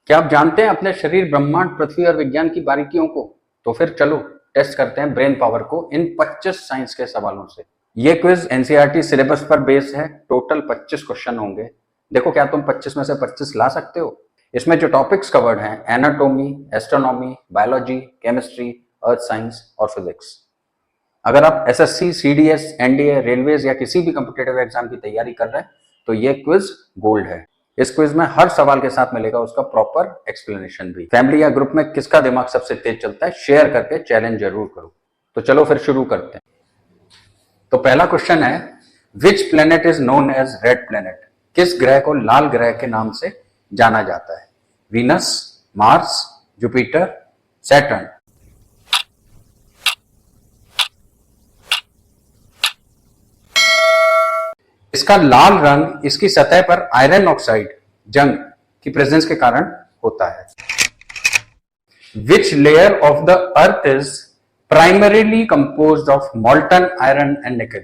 क्या आप जानते हैं अपने शरीर, ब्रह्मांड, पृथ्वी और विज्ञान की बारीकियों को? तो फिर चलो टेस्ट करते हैं ब्रेन पावर को इन 25 साइंस के सवालों से। ये क्विज एनसीईआरटी सिलेबस पर बेस है। टोटल 25 क्वेश्चन होंगे। देखो क्या तुम 25 में से 25 ला सकते हो? इसमें जो टॉपिक्स कवर्ड हैं, anatomy, astronomy, biology, chemistry, earth science और फिजिक्स। अगर आप एसएससी, सीडीएस, एनडीए, रेलवेज या किसी भी कॉम्पिटिटिव एग्जाम की तैयारी कर रहे हैं तो ये क्विज गोल्ड है। इस क्विज में हर सवाल के साथ मिलेगा उसका प्रॉपर एक्सप्लेनेशन भी। फैमिली या ग्रुप में किसका दिमाग सबसे तेज चलता है, शेयर करके चैलेंज जरूर करो। तो चलो फिर शुरू करते हैं। तो पहला क्वेश्चन है, which planet is known as red planet? किस ग्रह को लाल ग्रह के नाम से जाना जाता है? Venus, Mars, Jupiter, Saturn. इसका लाल रंग इसकी सतह पर आयरन ऑक्साइड जंग की प्रेजेंस के कारण होता है। Which layer of the earth is primarily composed of molten iron and nickel?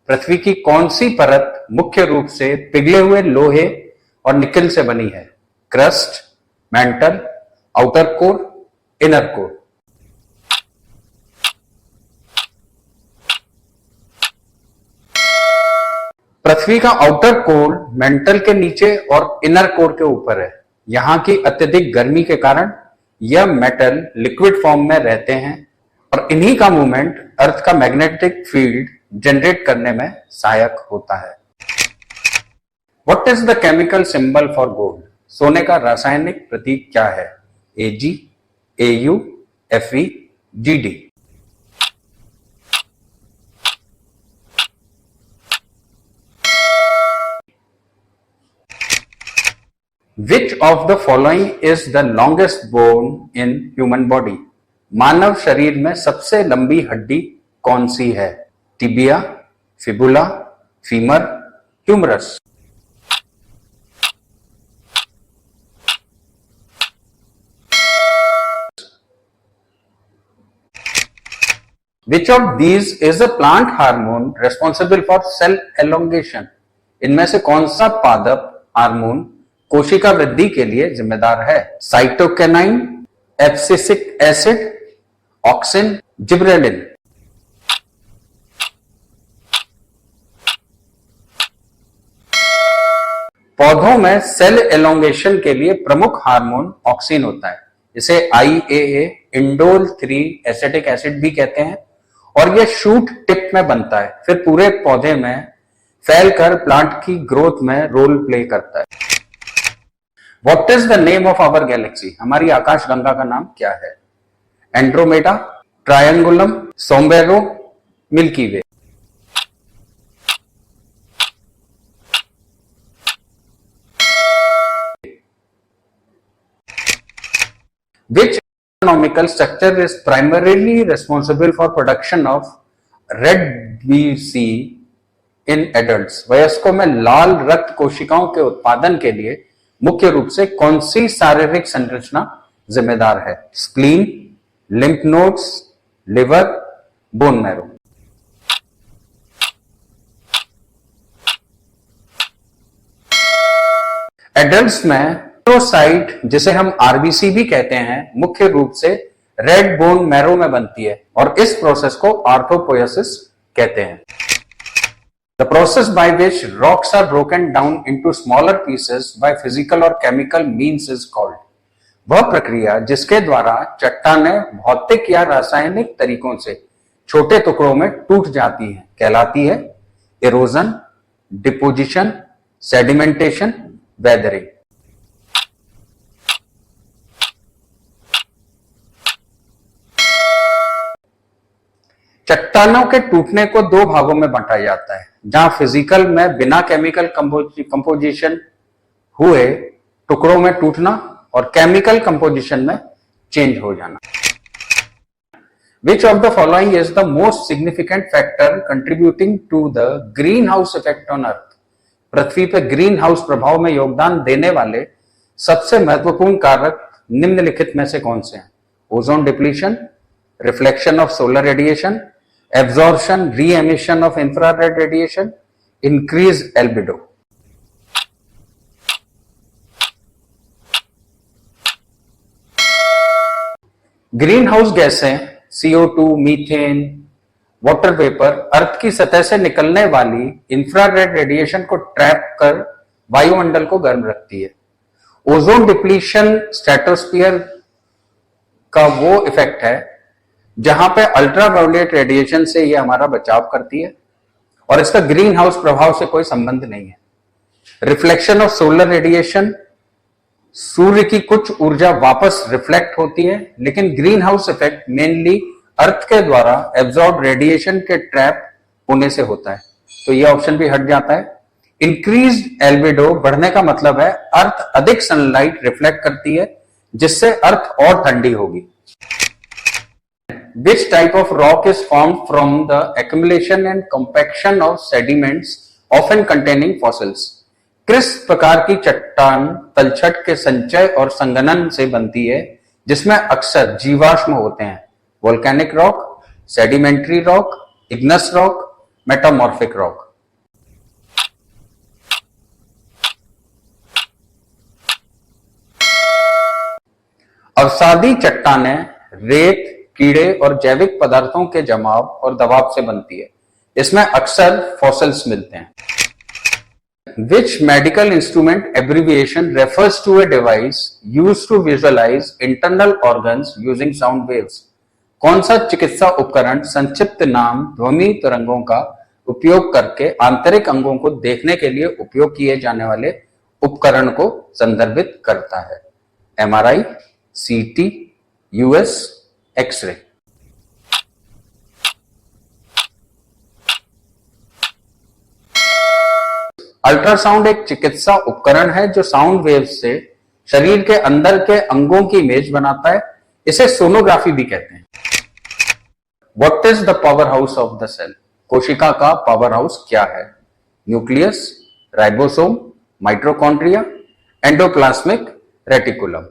पृथ्वी की कौन सी परत मुख्य रूप से पिघले हुए लोहे और निकल से बनी है? Crust, mantle, outer core, inner core. पृथ्वी का आउटर कोर मेंटल के नीचे और इनर कोर के ऊपर है। यहां की अत्यधिक गर्मी के कारण यह मेटल लिक्विड फॉर्म में रहते हैं और इन्हीं का मूवमेंट अर्थ का मैग्नेटिक फील्ड जनरेट करने में सहायक होता है। What is the chemical symbol for gold? सोने का रासायनिक प्रतीक क्या है? Ag, Au, Fe, Gd। Which of the following is the longest bone in human body? मानव शरीर में सबसे लंबी हड्डी कौन सी है? Tibia, fibula, femur, humerus. Which of these is a plant hormone responsible for cell elongation? इनमें से कौन सा पादप हार्मोन कोशिका वृद्धि के लिए जिम्मेदार है? साइटोकिनाइन, एब्सिसिक एसिड, ऑक्सिन, जिब्रेलिन। पौधों में सेल एलोंगेशन के लिए प्रमुख हार्मोन ऑक्सिन होता है। इसे IAA, इंडोल 3 एसिटिक एसिड भी कहते हैं और यह शूट टिप में बनता है, फिर पूरे पौधे में फैलकर प्लांट की ग्रोथ में रोल प्ले करता है। What is the name of our galaxy? हमारी आकाशगंगा का नाम क्या है? Andromeda, Triangulum, Sombrero, Milky Way. Which anatomical structure is primarily responsible for production of red BC in adults? वयस्कों में लाल रक्त कोशिकाओं के उत्पादन के लिए मुख्य रूप से कौन सी शारीरिक संरचना जिम्मेदार है? Spleen, lymph nodes, liver, bone marrow. Adults में एरिथ्रोसाइट, जिसे हम आरबीसी भी कहते हैं, मुख्य रूप से रेड बोन मैरो में बनती है और इस प्रोसेस को आर्थोपोइसिस कहते हैं। The process by which rocks are broken down into smaller pieces by physical or chemical means is called? वह प्रक्रिया जिसके द्वारा चट्टानें भौतिक या रासायनिक तरीकों से छोटे टुकड़ों में टूट जाती हैं कहलाती है इरोजन, डिपोजिशन, सेडिमेंटेशन, वेदरिंग। चट्टानों के टूटने को दो भागों में बांटा जाता है, जहां फिजिकल में बिना केमिकल कंपोजिशन हुए टुकड़ों में टूटना और केमिकल कंपोजिशन में चेंज हो जाना। Which of the following is the most significant factor contributing to the greenhouse effect on Earth? पृथ्वी पर ग्रीन हाउस प्रभाव में योगदान देने वाले सबसे महत्वपूर्ण कारक निम्नलिखित में से कौन से हैं? Ozone depletion, reflection of solar radiation, absorption, re-emission of infrared radiation, increase albedo। Green house गैसें CO2, मीथेन, वाटर वेपर अर्थ की सतह से निकलने वाली इंफ्रारेड रेडिएशन को ट्रैप कर वायुमंडल को गर्म रखती है। ओजोन डिप्लीशन स्ट्रेटोस्फीयर का वो इफेक्ट है जहां पे अल्ट्रावायलेट रेडिएशन से ये हमारा बचाव करती है और इसका ग्रीन हाउस प्रभाव से कोई संबंध नहीं है। रिफ्लेक्शन ऑफ सोलर रेडिएशन, सूर्य की कुछ ऊर्जा वापस रिफ्लेक्ट होती है, लेकिन ग्रीन हाउस इफेक्ट मेनली अर्थ के द्वारा एब्जॉर्ब रेडिएशन के ट्रैप होने से होता है, तो ये ऑप्शन भी हट जाता है। इंक्रीज्ड एल्बिडो बढ़ने का मतलब है अर्थ अधिक सनलाइट रिफ्लेक्ट करती है जिससे अर्थ और ठंडी होगी। Which type of rock is formed from the accumulation and compaction of sediments often containing fossils? किस प्रकार की चट्टान तलछट के संचय और संघनन से बनती है जिसमें अक्सर जीवाश्म होते हैं? Volcanic rock, sedimentary rock, igneous rock, metamorphic rock. अवसादी चट्टानें रेत, कीड़े और जैविक पदार्थों के जमाव और दबाव से बनती है। इसमें अक्सर फॉसिल्स मिलते हैं। Which medical instrument abbreviation refers to a device used to visualize internal organs using sound waves? कौन सा चिकित्सा उपकरण संक्षिप्त नाम ध्वनि तरंगों का उपयोग करके आंतरिक अंगों को देखने के लिए उपयोग किए जाने वाले उपकरण को संदर्भित करता है? MRI, CT, US, x-ray. Ultrasound एक चिकित्सा उपकरण है जो साउंड वेव्स से शरीर के अंदर के अंगों की इमेज बनाता है। इसे सोनोग्राफी भी कहते हैं। What is the power house of the cell? कोशिका का पावर हाउस क्या है? Nucleus, ribosome, mitochondria, endoplasmic reticulum.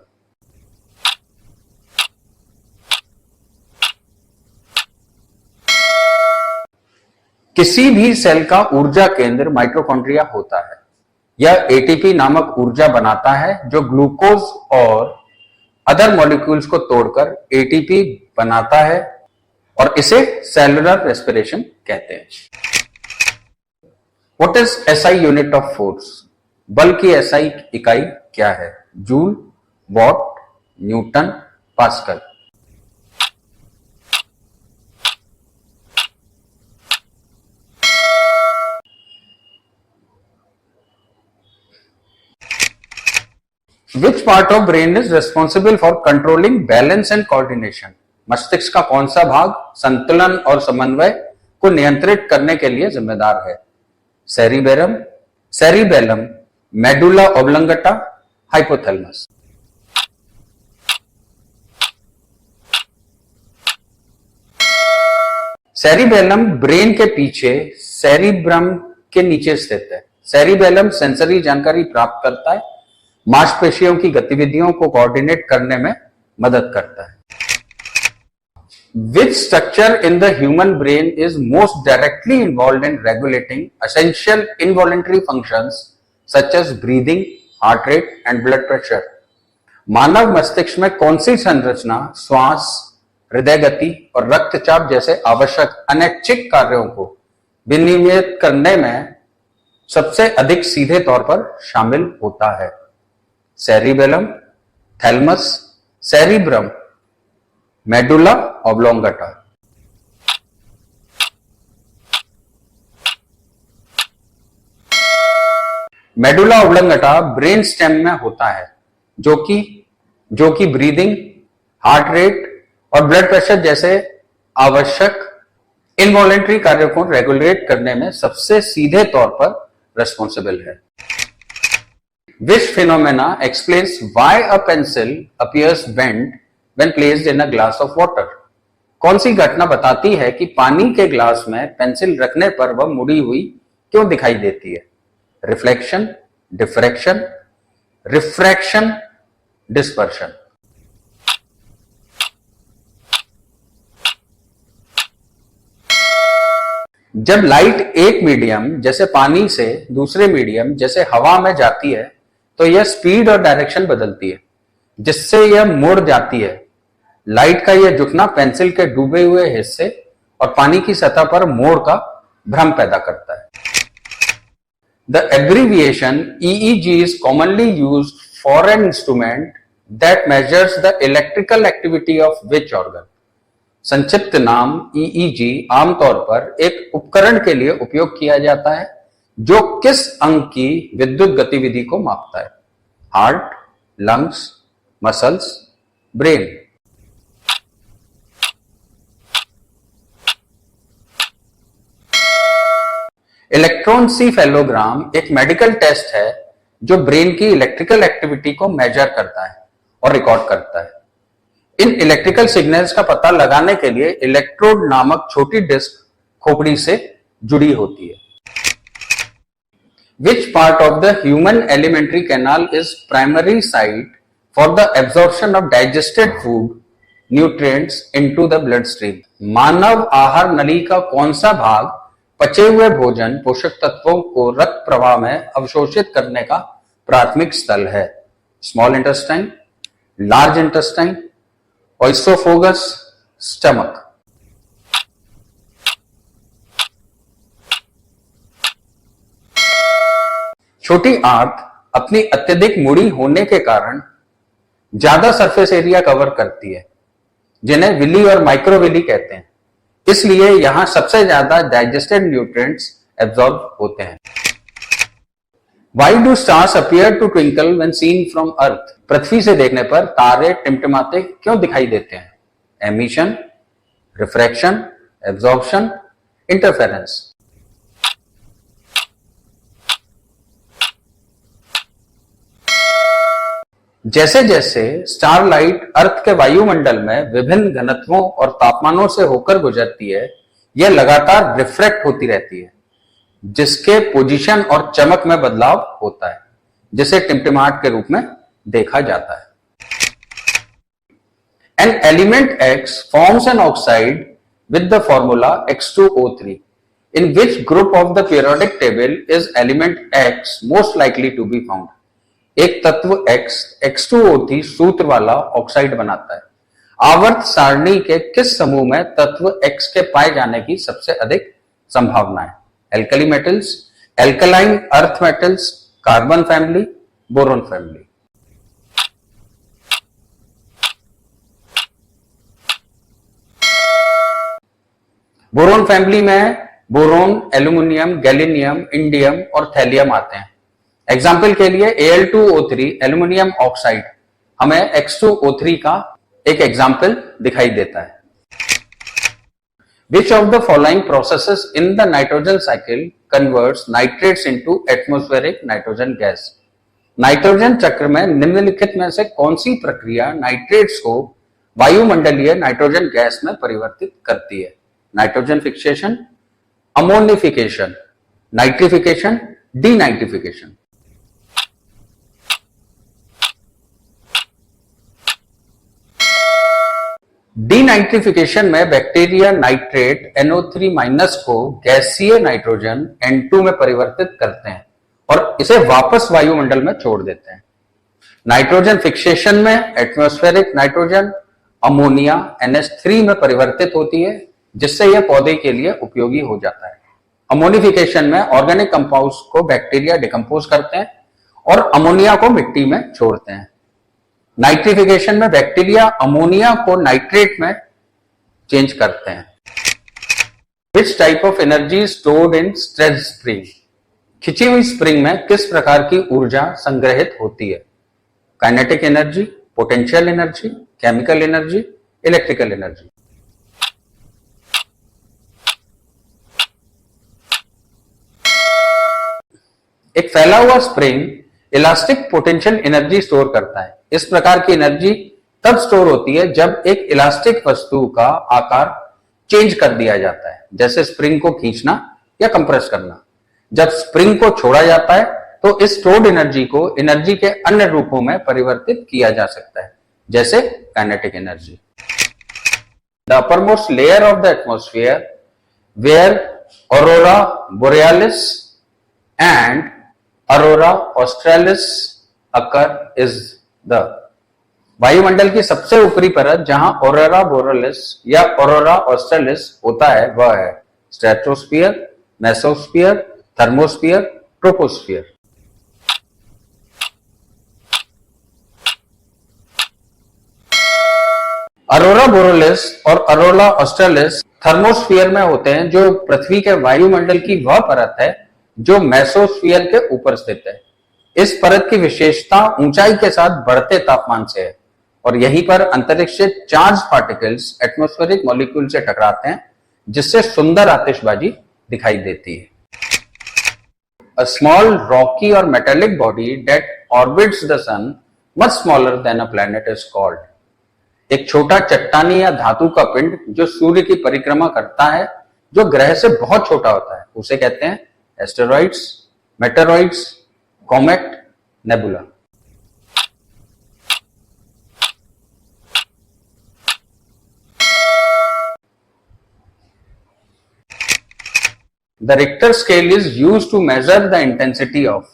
किसी भी सेल का ऊर्जा केंद्र माइटोकॉन्ड्रिया होता है। यह एटीपी नामक ऊर्जा बनाता है जो ग्लूकोज और अदर मॉलिक्यूल्स को तोड़कर एटीपी बनाता है और इसे सेलुलर रेस्पिरेशन कहते हैं। What is SI unit of force? बल की एसआई इकाई क्या है? Joule, what, Newton, pascal. Which part of brain is responsible for controlling balance and coordination? मस्तिष्क का कौन सा भाग संतुलन और समन्वय को नियंत्रित करने के लिए जिम्मेदार है? Cerebellum, medulla oblongata, hypothalamus. Cerebellum brain के पीछे सेरिब्रम के नीचे स्थित है। सेरिबेलम सेंसरी जानकारी प्राप्त करता है, मांसपेशियों की गतिविधियों को कोऑर्डिनेट करने में मदद करता है। Which structure in the human brain is most directly involved in regulating essential involuntary functions such as breathing, heart rate and blood pressure? मानव मस्तिष्क में कौन सी संरचना श्वास, हृदय गति और रक्तचाप जैसे आवश्यक अनैच्छिक कार्यों को विनियमित करने में सबसे अधिक सीधे तौर पर शामिल होता है? Cerebellum, thalamus, cerebrum, medulla oblongata. Medulla oblongata brain stem में होता है जो कि ब्रीदिंग, हार्ट रेट और ब्लड प्रेशर जैसे आवश्यक इनवॉलेंट्री कार्यों को रेगुलेट करने में सबसे सीधे तौर पर रेस्पॉन्सिबल है। Which phenomena explains why a pencil appears bent when placed in a glass of water? कौन सी घटना बताती है कि पानी के ग्लास में पेंसिल रखने पर वह मुड़ी हुई क्यों दिखाई देती है? Reflection, diffraction, refraction, dispersion. जब लाइट एक मीडियम जैसे पानी से दूसरे मीडियम जैसे हवा में जाती है तो यह स्पीड और डायरेक्शन बदलती है जिससे यह मुड़ जाती है। लाइट का यह झुकना पेंसिल के डूबे हुए हिस्से और पानी की सतह पर मोड़ का भ्रम पैदा करता है। The abbreviation EEG is commonly used for an instrument that measures the electrical activity of which organ. संक्षिप्त नाम EEG आमतौर पर एक उपकरण के लिए उपयोग किया जाता है जो किस अंग की विद्युत गतिविधि को मापता है। Heart, lungs, muscles, brain. Electroencephalogram एक मेडिकल टेस्ट है जो ब्रेन की इलेक्ट्रिकल एक्टिविटी को मेजर करता है और रिकॉर्ड करता है। इन इलेक्ट्रिकल सिग्नल्स का पता लगाने के लिए इलेक्ट्रोड नामक छोटी डिस्क खोपड़ी से जुड़ी होती है। Which part of the human alimentary canal is primary site for the absorption of digested food nutrients into the bloodstream? मानव आहार नली का कौन सा भाग पचे हुए भोजन पोषक तत्वों को रक्त प्रवाह में अवशोषित करने का प्राथमिक स्थल है? Small intestine, large intestine, oesophagus, stomach. छोटी आंत अपनी अत्यधिक मुड़ी होने के कारण ज्यादा सरफेस एरिया कवर करती है, जिन्हें विली और माइक्रोविली कहते हैं। इसलिए यहां सबसे ज्यादा डाइजेस्टेड न्यूट्रिएंट्स एब्जॉर्ब होते हैं। Why do stars appear to twinkle when seen from Earth? पृथ्वी से देखने पर तारे टिमटिमाते क्यों दिखाई देते हैं? Emission, refraction, absorption, interference. जैसे जैसे स्टारलाइट अर्थ के वायुमंडल में विभिन्न घनत्वों और तापमानों से होकर गुजरती है, यह लगातार रिफ्रैक्ट होती रहती है, जिसके पोजीशन और चमक में बदलाव होता है, जिसे टिमटिमाहट के रूप में देखा जाता है। An element X forms an oxide with the formula X2O3. In which group of the periodic table is element X most likely to be found? एक तत्व X X2O3 सूत्र वाला ऑक्साइड बनाता है। आवर्त सारणी के किस समूह में तत्व X के पाए जाने की सबसे अधिक संभावना है? Alkali metals, alkaline earth metals, carbon family, boron family. Boron family में बोरोन, एल्यूमिनियम, गैलिनियम, इंडियम और थैलियम आते हैं। एग्जाम्पल के लिए Al2O3 एल्यूमिनियम ऑक्साइड हमें X2O3 का एक एग्जाम्पल दिखाई देता है। Which of the following processes in the nitrogen cycle converts nitrates into atmospheric nitrogen gas? Nitrogen चक्र में निम्नलिखित में से कौन सी प्रक्रिया नाइट्रेट्स को वायुमंडलीय नाइट्रोजन गैस में परिवर्तित करती है? Nitrogen fixation, ammonification, nitrification, denitrification. Denitrification में बैक्टीरिया नाइट्रेट NO3- को गैसीय नाइट्रोजन N2 में परिवर्तित करते हैं और इसे वापस वायुमंडल में छोड़ देते हैं। नाइट्रोजन फिक्सेशन में एटमॉस्फेरिक नाइट्रोजन अमोनिया NH3 में परिवर्तित होती है, जिससे यह पौधे के लिए उपयोगी हो जाता है। अमोनिफिकेशन में ऑर्गेनिक कंपाउंड्स को बैक्टीरिया डिकम्पोज करते हैं और अमोनिया को मिट्टी में छोड़ते हैं। नाइट्रिफिकेशन में बैक्टीरिया अमोनिया को नाइट्रेट में चेंज करते हैं। Which type of energy is stored in stretched spring? खिंची हुई स्प्रिंग में किस प्रकार की ऊर्जा संग्रहित होती है? Kinetic energy, potential energy, chemical energy, electrical energy. एक फैला हुआ spring elastic potential energy store करता है। इस प्रकार की एनर्जी तब स्टोर होती है जब एक इलास्टिक वस्तु का आकार चेंज कर दिया जाता है, जैसे स्प्रिंग को खींचना या कंप्रेस करना। जब स्प्रिंग को छोड़ा जाता है तो इस स्टोर्ड एनर्जी को एनर्जी के अन्य रूपों में परिवर्तित किया जा सकता है, जैसे kinetic energy. The uppermost layer of the atmosphere where aurora borealis and Aurora australis occur is the वायुमंडल की सबसे ऊपरी परत जहां ऑरोरा बोरेलिस या ऑरोरा ऑस्ट्रेलिस होता है वह है stratosphere, mesosphere, thermosphere, troposphere. Arora borealis और अरोरा ऑस्ट्रेलिस थर्मोस्फियर में होते हैं, जो पृथ्वी के वायुमंडल की वह परत है जो मेसोस्फियर के ऊपर स्थित है। इस परत की विशेषता ऊंचाई के साथ बढ़ते तापमान से है और यहीं पर अंतरिक्ष से चार्ज पार्टिकल्स एटमॉस्फेरिक मॉलिक्यूल से टकराते हैं, जिससे सुंदर आतिशबाजी दिखाई देती है। A small rocky or metallic body that orbits the sun much smaller than a planet is called। एक छोटा चट्टानी या धातु का पिंड जो सूर्य की परिक्रमा करता है, जो ग्रह से बहुत छोटा होता है, उसे कहते हैं asteroids, meteoroids, comet, nebula. The Richter scale is used to measure the intensity of।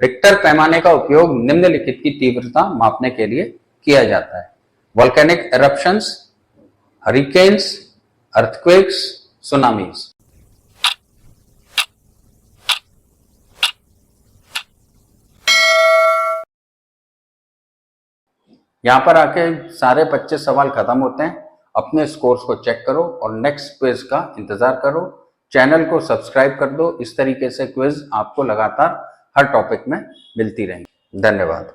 Richter पैमाने का उपयोग निम्नलिखित की तीव्रता मापने के लिए किया जाता है। Volcanic eruptions, hurricanes, earthquakes, tsunamis। यहां पर आके सारे 25 सवाल खत्म होते हैं। अपने स्कोर्स को चेक करो और नेक्स्ट क्विज का इंतजार करो। चैनल को सब्सक्राइब कर दो। इस तरीके से क्विज आपको लगातार हर टॉपिक में मिलती रहेंगी। धन्यवाद।